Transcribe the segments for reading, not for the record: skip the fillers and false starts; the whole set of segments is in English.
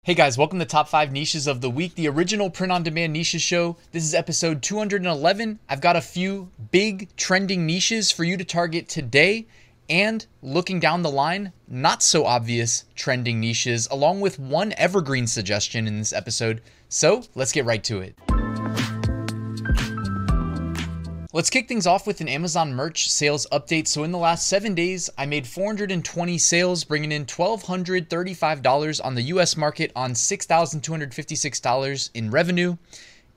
Hey guys, welcome to Top 5 Niches of the Week, the original print-on-demand niches show. This is episode 211. I've got a few big trending niches for you to target today, and looking down the line, not so obvious trending niches, along with one evergreen suggestion in this episode. So let's get right to it. Let's kick things off with an Amazon merch sales update. So in the last 7 days, I made 420 sales, bringing in $1,235 on the US market on $6,256 in revenue,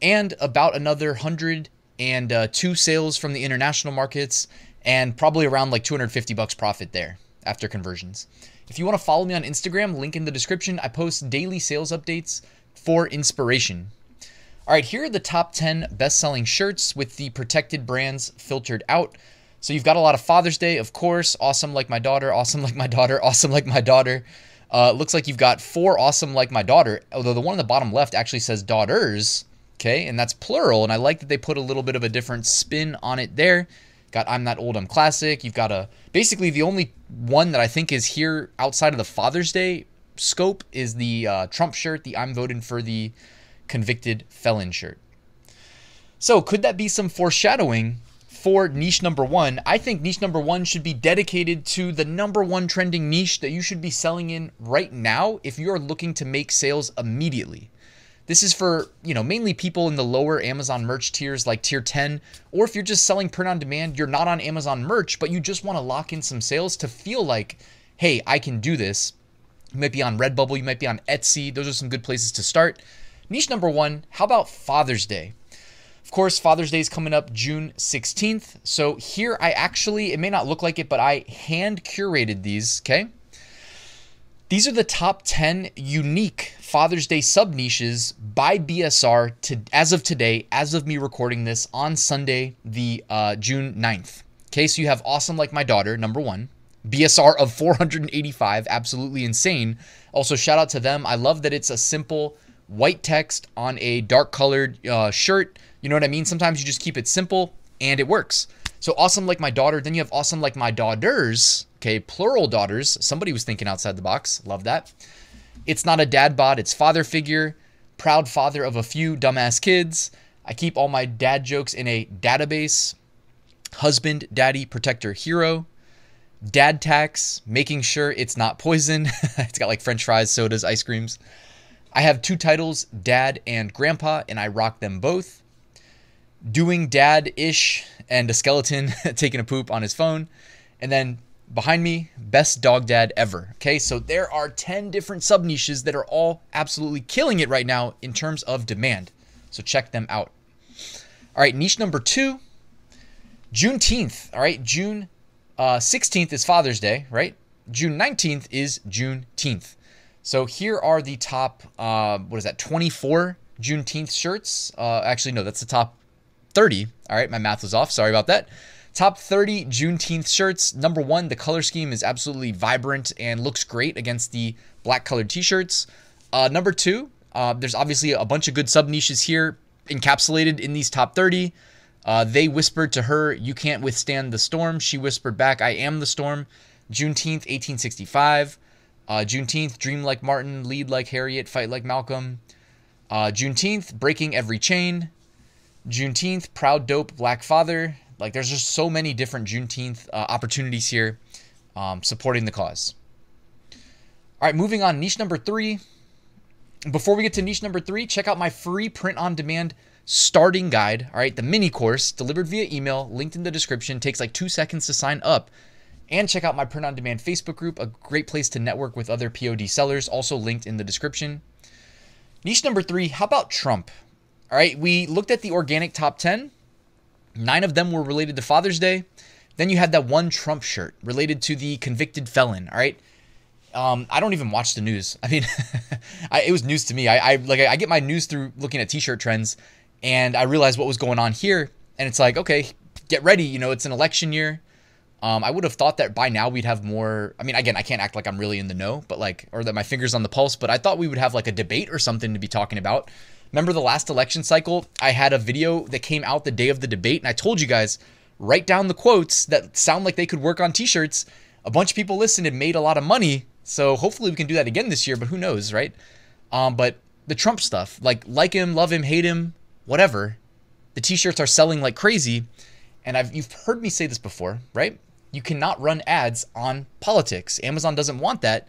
and about another 102 sales from the international markets, and probably around like $250 profit there after conversions. If you want to follow me on Instagram, link in the description. I post daily sales updates for inspiration. All right, here are the top 10 best-selling shirts with the protected brands filtered out. So you've got a lot of Father's Day, of course. Awesome like my daughter, awesome like my daughter, awesome like my daughter. Looks like you've got 4 awesome like my daughter, although the one on the bottom left actually says daughters, okay? And that's plural, and I like that they put a little bit of a different spin on it there. Got I'm Not Old, I'm Classic. You've got basically the only one that I think is here outside of the Father's Day scope is the Trump shirt, the I'm Voting for the Convicted Felon shirt. So could that be some foreshadowing for niche number 1? I think niche number 1 should be dedicated to the number 1 trending niche that you should be selling in right now if you're looking to make sales immediately. This is for, mainly people in the lower Amazon merch tiers like tier 10, or if you're just selling print on demand, you're not on Amazon merch, but you just want to lock in some sales to feel like, hey, I can do this. You might be on Redbubble, you might be on Etsy. Those are some good places to start. Niche number 1, how about Father's Day? Of course, Father's Day is coming up June 16th. So here it may not look like it, but I hand curated these, okay? These are the top 10 unique Father's Day sub niches by BSR as of today, as of me recording this on Sunday, the June 9th. Okay, so you have Awesome Like My Daughter, number 1. BSR of 485, absolutely insane. Also, shout out to them. I love that it's a simple white text on a dark colored shirt. You know what I mean? Sometimes you just keep it simple and it works. So Awesome Like My Daughter. Then you have Awesome Like My Daughters. Okay, plural daughters. Somebody was thinking outside the box. Love that. It's Not a Dad Bod. It's Father Figure. Proud father of a few dumbass kids. I keep all my dad jokes in a database. Husband, daddy, protector, hero. Dad tax. Making sure it's not poison. It's got like French fries, sodas, ice creams. I have 2 titles, Dad and Grandpa, and I rock them both. Doing Dad-ish and a skeleton taking a poop on his phone. And then behind me, Best Dog Dad Ever. Okay, so there are 10 different sub-niches that are all absolutely killing it right now in terms of demand. So check them out. All right, niche number 2, Juneteenth. All right, June 16th is Father's Day, right? June 19th is Juneteenth. So here are the top, 24 Juneteenth shirts. Actually, no, that's the top 30. All right, my math was off. Sorry about that. Top 30 Juneteenth shirts. Number 1, the color scheme is absolutely vibrant and looks great against the black colored t-shirts. Number 2, there's obviously a bunch of good sub-niches here encapsulated in these top 30. They whispered to her, "You can't withstand the storm." She whispered back, "I am the storm." Juneteenth, 1865. Juneteenth, Dream Like Martin, Lead Like Harriet, Fight Like Malcolm. Juneteenth, Breaking Every Chain. Juneteenth, Proud Dope, Black Father. Like, there's just so many different Juneteenth opportunities here supporting the cause. All right, moving on, niche number 3. Before we get to niche number 3, check out my free print-on-demand starting guide. All right, the mini course delivered via email, linked in the description. Takes like 2 seconds to sign up. And check out my print-on-demand Facebook group, a great place to network with other POD sellers, also linked in the description. Niche number 3, how about Trump? All right, we looked at the organic top 10. 9 of them were related to Father's Day. Then you had that one Trump shirt related to the convicted felon, all right? I don't even watch the news. I mean, it was news to me. I get my news through looking at t-shirt trends, and I realized what was going on here. And it's like, okay, get ready. It's an election year. I would have thought that by now we'd have more. I mean, again, I can't act like I'm really in the know, but or that my finger's on the pulse, but I thought we would have like a debate or something to be talking about. Remember the last election cycle? I had a video that came out the day of the debate, and I told you guys, write down the quotes that sound like they could work on t-shirts. A bunch of people listened and made a lot of money. So hopefully we can do that again this year, but who knows, right? But the Trump stuff, like him, love him, hate him, whatever, the t-shirts are selling like crazy. And you've heard me say this before, right? You cannot run ads on politics. Amazon doesn't want that.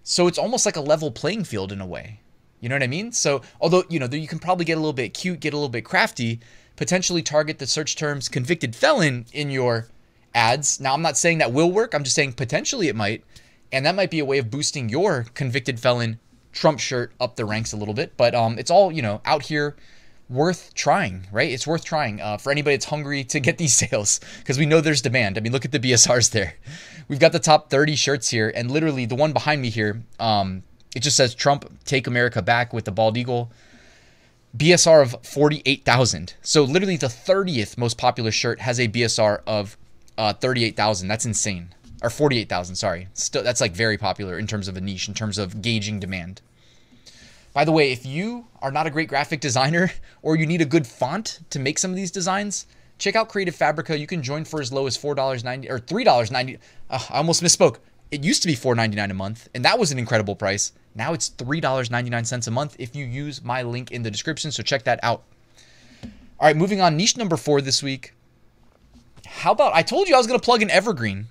So it's almost like a level playing field in a way. You know what I mean? So although, you can probably get a little bit cute, get a little bit crafty, potentially target the search terms convicted felon in your ads. Now, I'm not saying that will work. I'm just saying potentially it might. And that might be a way of boosting your convicted felon Trump shirt up the ranks a little bit. But it's all, out here worth trying, right? It's worth trying for anybody that's hungry to get these sales, because we know there's demand. I mean, look at the BSRs there. We've got the top 30 shirts here, and literally the one behind me here, it just says Trump take America back with the bald eagle. BSR of 48,000. So literally the 30th most popular shirt has a BSR of 38,000. That's insane. Or 48,000, sorry. Still, that's like very popular in terms of a niche, in terms of gauging demand. By the way, if you are not a great graphic designer or you need a good font to make some of these designs, check out Creative Fabrica. You can join for as low as $4.90 or $3.90. I almost misspoke. It used to be $4.99 a month, and that was an incredible price. Now it's $3.99 a month if you use my link in the description, so check that out. All right, moving on. Niche number 4 this week. How about, I told you I was going to plug in Evergreen.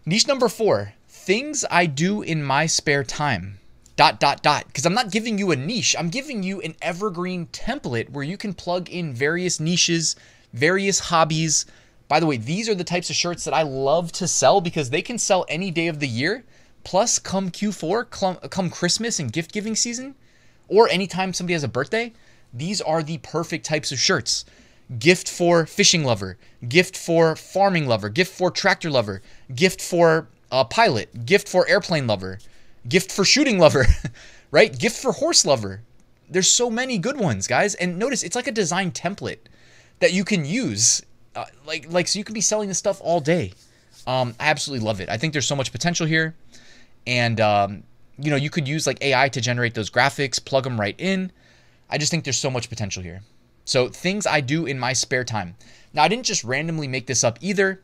Niche number 4, things I do in my spare time. ... Because I'm not giving you a niche. I'm giving you an evergreen template where you can plug in various niches, various hobbies. By the way, these are the types of shirts that I love to sell because they can sell any day of the year. Plus, come Q4, come Christmas and gift giving season, or anytime somebody has a birthday, these are the perfect types of shirts. Gift for fishing lover, gift for farming lover, gift for tractor lover, gift for pilot, gift for airplane lover, gift for shooting lover, right? Gift for horse lover. There's so many good ones, guys. And notice it's like a design template that you can use, so you can be selling this stuff all day. I absolutely love it. I think there's so much potential here. And, you could use like AI to generate those graphics, plug them right in. I just think there's so much potential here. So things I do in my spare time. Now, I didn't just randomly make this up either.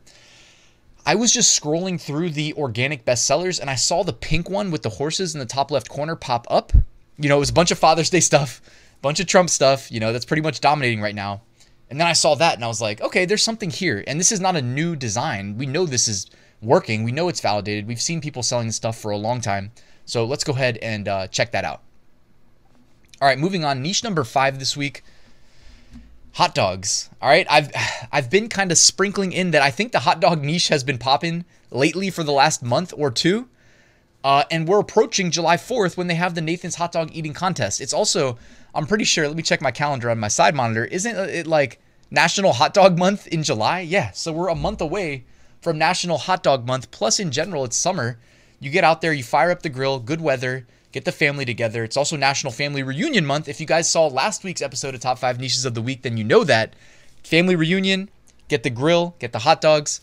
I was just scrolling through the organic bestsellers and I saw the pink one with the horses in the top left corner pop up. It was a bunch of Father's Day stuff, a bunch of Trump stuff, that's pretty much dominating right now. And then I saw that and I was like, okay, there's something here. And this is not a new design. We know this is working. We know it's validated. We've seen people selling this stuff for a long time. So let's go ahead and check that out. All right, moving on. Niche number 5 this week. Hot dogs. All right. I've been kind of sprinkling in that I think the hot dog niche has been popping lately for the last month or two. And we're approaching July 4th when they have the Nathan's hot dog eating contest. It's also, I'm pretty sure, let me check my calendar on my side monitor. Isn't it like National Hot Dog Month in July? Yeah. So we're a month away from National Hot Dog Month. Plus, in general, it's summer. You get out there, you fire up the grill, good weather, get the family together. It's also National Family Reunion Month. If you guys saw last week's episode of Top 5 Niches of the Week, then you know that. Family reunion, get the grill, get the hot dogs.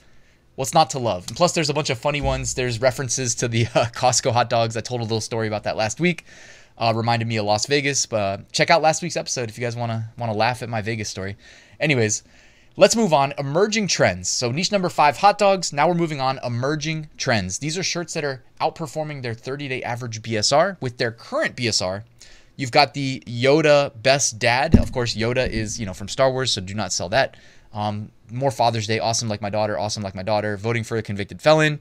What's not to love? And plus, there's a bunch of funny ones. There's references to the Costco hot dogs. I told a little story about that last week. Reminded me of Las Vegas. But check out last week's episode if you guys want to laugh at my Vegas story. Anyways, let's move on. Emerging trends. So niche number 5, hot dogs. Now we're moving on. Emerging trends. These are shirts that are outperforming their 30-day average BSR with their current BSR. You've got the Yoda Best Dad. Of course, Yoda is, from Star Wars, so do not sell that. More Father's Day. Awesome like my daughter. Awesome like my daughter. Voting for a convicted felon.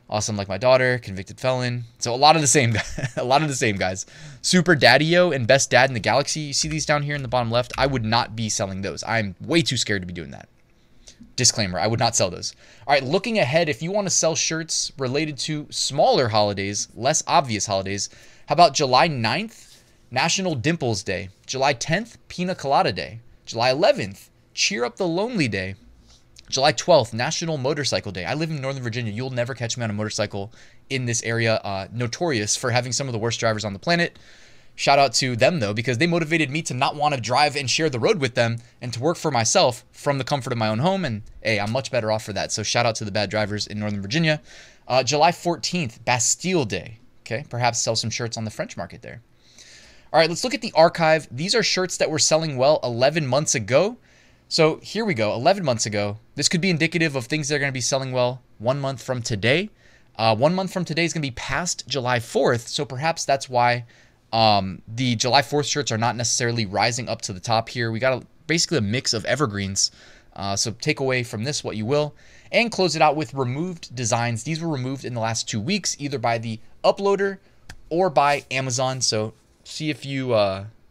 Awesome like my daughter. Convicted felon. So a lot of the same. A lot of the same, guys. Super Daddy-O and Best Dad in the Galaxy. You see these down here in the bottom left? I would not be selling those. I'm way too scared to be doing that. Disclaimer, I would not sell those. All right, looking ahead, if you want to sell shirts related to smaller holidays, less obvious holidays, how about July 9th, National Dimples Day. July 10th, Pina Colada Day. July 11th, Cheer Up the Lonely Day. July 12th, National Motorcycle Day. I live in Northern Virginia. You'll never catch me on a motorcycle in this area. Notorious for having some of the worst drivers on the planet. Shout out to them, though, because they motivated me to not want to drive and share the road with them and to work for myself from the comfort of my own home. And, hey, I'm much better off for that. So shout out to the bad drivers in Northern Virginia. July 14th, Bastille Day. Okay, perhaps sell some shirts on the French market there. All right, let's look at the archive. These are shirts that were selling well 11 months ago. So here we go, 11 months ago. This could be indicative of things that are going to be selling well 1 month from today. 1 month from today is going to be past July 4th, so perhaps that's why The July 4th shirts are not necessarily rising up to the top here. We got basically a mix of evergreens. So take away from this what you will. And close it out with removed designs. These were removed in the last 2 weeks, either by the uploader or by Amazon. So see if you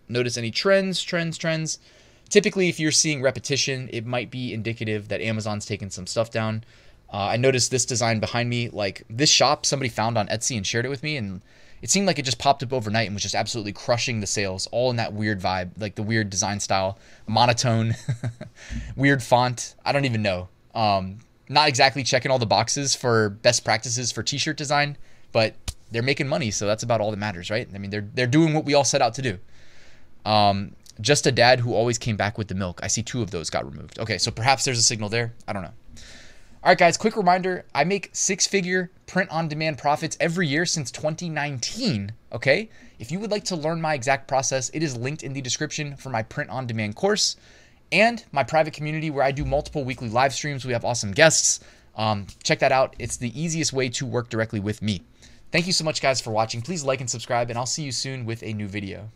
notice any trends. Typically, if you're seeing repetition, it might be indicative that Amazon's taken some stuff down. I noticed this design behind me, like this shop somebody found on Etsy and shared it with me, and it seemed like it just popped up overnight and was just absolutely crushing the sales, all in that weird vibe, like the weird design style, monotone, weird font. I don't even know. Not exactly checking all the boxes for best practices for t-shirt design, but they're making money, so that's about all that matters, right? I mean, they're doing what we all set out to do. Just a dad who always came back with the milk. I see 2 of those got removed. Okay, so perhaps there's a signal there. I don't know. All right, guys, quick reminder. I make 6-figure print-on-demand profits every year since 2019, okay? If you would like to learn my exact process, it is linked in the description for my print-on-demand course and my private community where I do multiple weekly live streams. We have awesome guests. Check that out. It's the easiest way to work directly with me. Thank you so much, guys, for watching. Please like and subscribe, and I'll see you soon with a new video.